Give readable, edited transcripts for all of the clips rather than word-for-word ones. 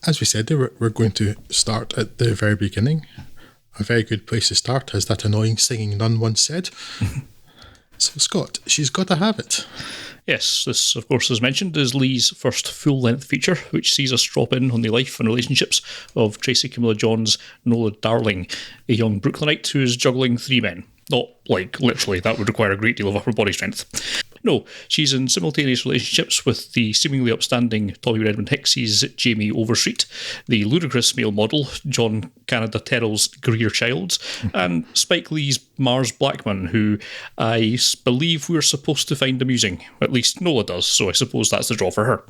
as we said, we're going to start at the very beginning. A very good place to start, as that annoying singing nun once said. So, Scott, she's got to have it. Yes, this, of course, as mentioned, is Lee's first full-length feature, which sees us drop in on the life and relationships of Tracy Camilla Johns' Nola Darling, a young Brooklynite who is juggling 3 men. Not, like, literally, that would require a great deal of upper body strength. No, she's in simultaneous relationships with the seemingly upstanding Tommy Redmond Hicks's Jamie Overstreet, the ludicrous male model John Canada Terrell's Greer Childs, and Spike Lee's Mars Blackman, who I believe we're supposed to find amusing. At least Nola does, so I suppose that's the draw for her.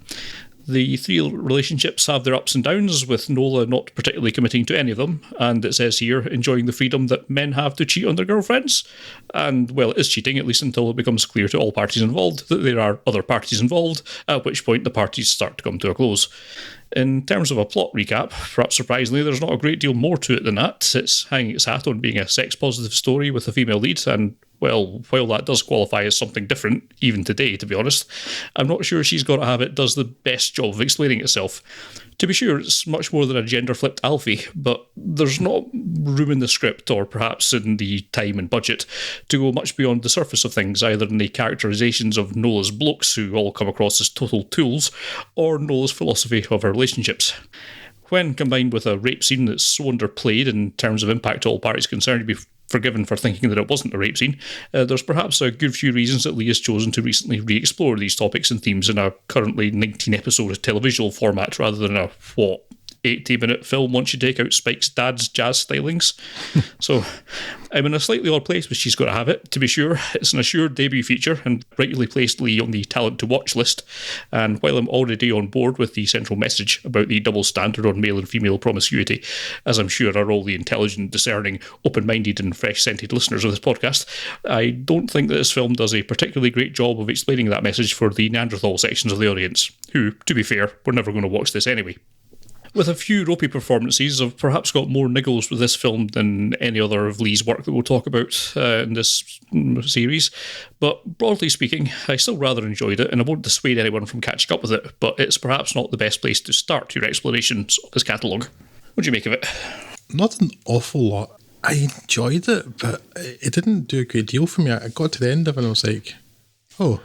The 3 relationships have their ups and downs, with Nola not particularly committing to any of them, and it says here, enjoying the freedom that men have to cheat on their girlfriends. And, well, it is cheating, at least until it becomes clear to all parties involved that there are other parties involved, at which point the parties start to come to a close. In terms of a plot recap, perhaps surprisingly, there's not a great deal more to it than that. It's hanging its hat on being a sex-positive story with a female lead, and, well, while that does qualify as something different, even today, to be honest, I'm not sure She's Gotta Have It does the best job of explaining itself. To be sure, it's much more than a gender-flipped Alfie, but there's not room in the script, or perhaps in the time and budget, to go much beyond the surface of things, either in the characterizations of Nola's blokes, who all come across as total tools, or Nola's philosophy of her relationships. When combined with a rape scene that's so underplayed in terms of impact to all parties concerned, you'd be forgiven for thinking that it wasn't a rape scene, there's perhaps a good few reasons that Lee has chosen to recently re-explore these topics and themes in a currently 19-episode televisual format rather than a, 80-minute film once you take out Spike's dad's jazz stylings. So I'm in a slightly odd place, but She's Got to Have It. To be sure, it's an assured debut feature and rightly placed Lee on the talent to watch list. And while I'm already on board with the central message about the double standard on male and female promiscuity, as I'm sure are all the intelligent, discerning, open-minded and fresh-scented listeners of this podcast, I don't think that this film does a particularly great job of explaining that message for the Neanderthal sections of the audience, who, to be fair, were never going to watch this anyway. With a few ropey performances, I've perhaps got more niggles with this film than any other of Lee's work that we'll talk about in this series. But broadly speaking, I still rather enjoyed it, and I won't dissuade anyone from catching up with it, but it's perhaps not the best place to start your explorations of this catalogue. What do you make of it? Not an awful lot. I enjoyed it, but it didn't do a great deal for me. I got to the end of it and I was like, oh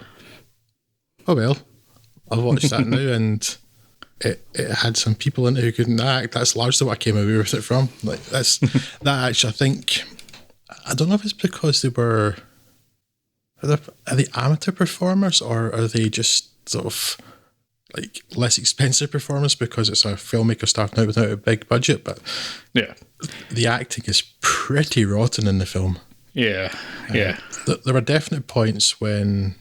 well, I'll watch that now, and it had some people in it who couldn't act. That's largely what I came away with it from. Like that's that actually, I think, I don't know if it's because they were are they amateur performers, or are they just sort of like less expensive performers because it's a filmmaker starting out without a big budget. But yeah, the acting is pretty rotten in the film. Yeah. There are definite points when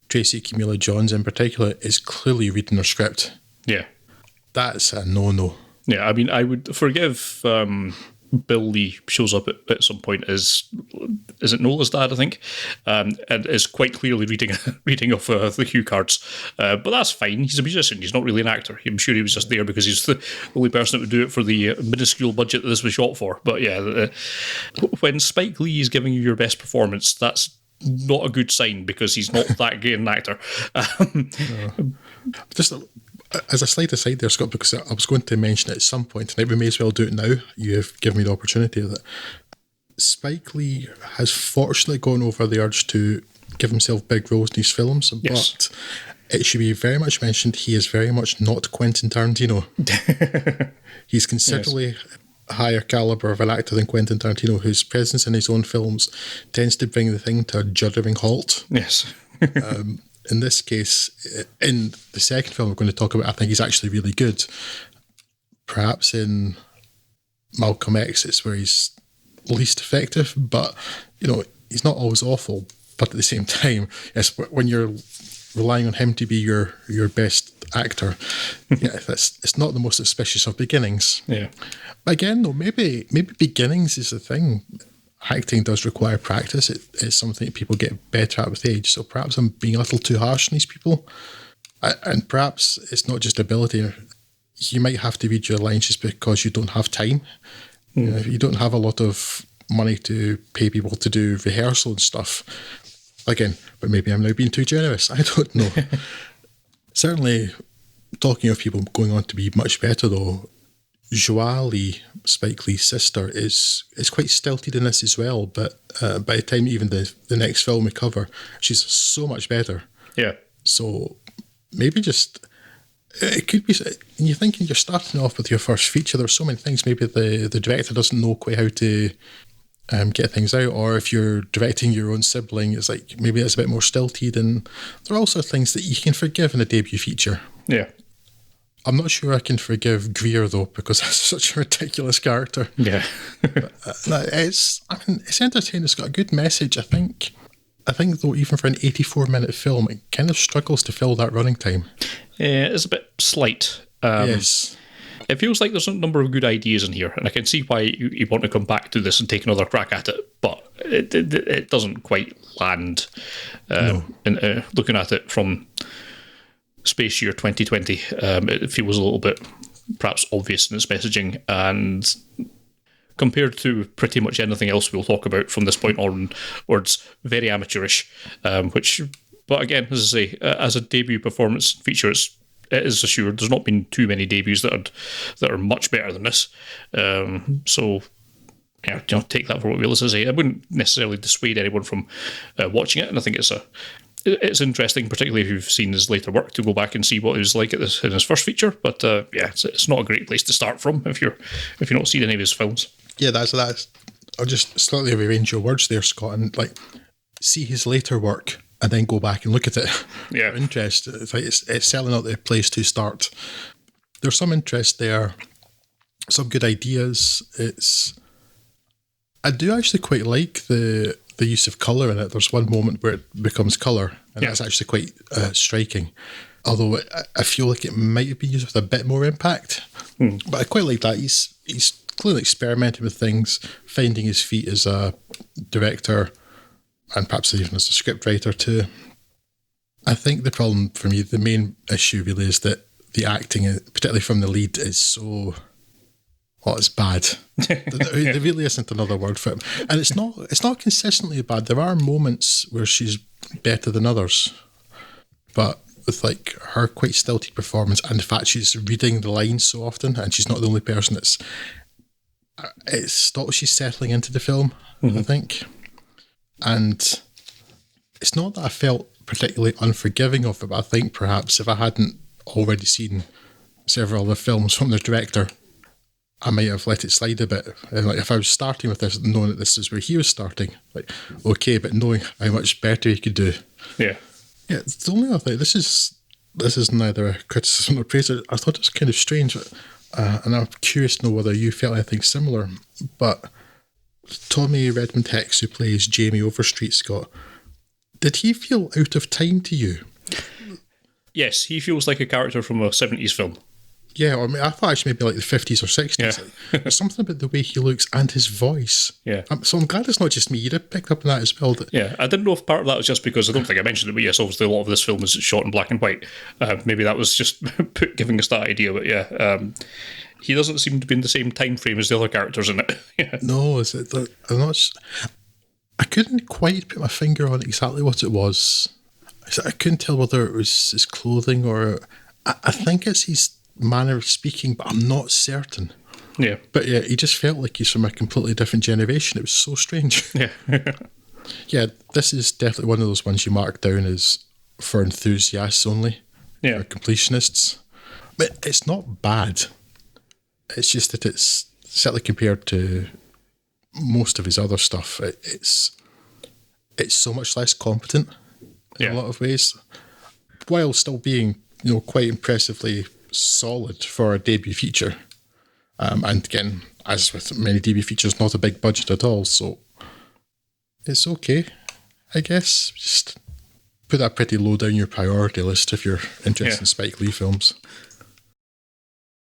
Tracy Camilla Johns in particular is clearly reading her script. Yeah. That's a no-no. Yeah, I mean, I would forgive Bill Lee shows up at some point as, is it Nola's dad, I think, and is quite clearly reading off the cue cards. But that's fine. He's a musician. He's not really an actor. I'm sure he was just there because he's the only person that would do it for the minuscule budget that this was shot for. But yeah, when Spike Lee is giving you your best performance, that's not a good sign because he's not that great an actor. No. Just as a slight aside there, Scott, because I was going to mention it at some point, and we may as well do it now. You have given me the opportunity of it. Spike Lee has fortunately gone over the urge to give himself big roles in these films, yes. But it should be very much mentioned he is very much not Quentin Tarantino. He's considerably higher caliber of an actor than Quentin Tarantino, whose presence in his own films tends to bring the thing to a juddering halt. Yes. In this case, in the second film we're going to talk about, I think he's actually really good. Perhaps in Malcolm X, it's where he's least effective, but he's not always awful. But at the same time, yes, when you're relying on him to be your best actor, it's not the most auspicious of beginnings. Yeah. But again, though, maybe beginnings is the thing. Acting does require practice. It is something that people get better at with age. So perhaps I'm being a little too harsh on these people. And perhaps it's not just ability. You might have to read your lines just because you don't have time. You don't have a lot of money to pay people to do rehearsal and stuff. Again, but maybe I'm now being too generous. I don't know. Certainly, talking of people going on to be much better, though, Joie Lee, Spike Lee's sister, is quite stilted in this as well. But by the time even the next film we cover, she's so much better. Yeah. So maybe just it could be. You're thinking you're starting off with your first feature. There's so many things. Maybe the director doesn't know quite how to get things out, or if you're directing your own sibling, it's like maybe it's a bit more stilted. And there are also things that you can forgive in a debut feature. Yeah. I'm not sure I can forgive Greer though, because that's such a ridiculous character. Yeah. But, it's entertaining. It's got a good message. I think though, even for an 84-minute film, it kind of struggles to fill that running time. Yeah, it's a bit slight. Yes. It feels like there's a number of good ideas in here, and I can see why you want to come back to this and take another crack at it, but it doesn't quite land. No. Looking at it from space year 2020, it feels a little bit perhaps obvious in its messaging, and compared to pretty much anything else we'll talk about from this point onwards, very amateurish. But again, as I say, as a debut performance feature, it is assured. There's not been too many debuts that are much better than this. So yeah, take that for what it will. As I say, I wouldn't necessarily dissuade anyone from watching it, and I think it's interesting, particularly if you've seen his later work, to go back and see what he was like in his first feature. But yeah, it's not a great place to start from if you're not seen any of his films. Yeah, that's. I'll just slightly rearrange your words there, Scott, and like see his later work and then go back and look at it. Yeah, interest. It's like it's selling out the place to start. There's some interest there, some good ideas. I do actually quite like the use of colour in it. There's one moment where it becomes colour, and that's actually quite striking. Although I feel like it might have been used with a bit more impact. But I quite like that. He's clearly experimenting with things, finding his feet as a director, and perhaps even as a scriptwriter too. I think the problem for me, the main issue really, is that the acting, particularly from the lead, is so... well, it's bad. There really isn't another word for it. And it's not consistently bad. There are moments where she's better than others. But with like her quite stilted performance, and the fact she's reading the lines so often, and she's not the only person it stops you settling into the film, I think. And it's not that I felt particularly unforgiving of it, but I think perhaps if I hadn't already seen several other films from the director, I might have let it slide a bit. And like if I was starting with this, knowing that this is where he was starting, like okay, but knowing how much better he could do. Yeah. Yeah, it's the only other thing. This is neither a criticism nor praise. I thought it was kind of strange, and I'm curious to know whether you felt anything similar. But Tommy Redmond Hicks, who plays Jamie Overstreet, Scott, did he feel out of time to you? Yes, he feels like a character from a 70s film. Yeah, or I thought actually maybe like the 50s or 60s. Yeah. There's something about the way he looks and his voice. Yeah. So I'm glad it's not just me. You'd have picked up on that as well. Yeah, I didn't know if part of that was just because I don't think I mentioned it, but yes, obviously a lot of this film is shot in black and white. Maybe that was just giving us that idea, but yeah. He doesn't seem to be in the same time frame as the other characters in it. Yeah. No, I'm not... I couldn't quite put my finger on exactly what it was. I couldn't tell whether it was his clothing or... I think it's his manner of speaking, but I'm not certain. Yeah. But yeah, he just felt like he's from a completely different generation. It was so strange. Yeah. Yeah, this is definitely one of those ones you mark down as for enthusiasts only. Yeah. For completionists. But it's not bad. It's just that it's certainly compared to most of his other stuff, it's so much less competent in a lot of ways, while still being, quite impressively solid for a debut feature. And again, as with many debut features, not a big budget at all, so it's okay, I guess. Just put that pretty low down your priority list if you're interested in Spike Lee films.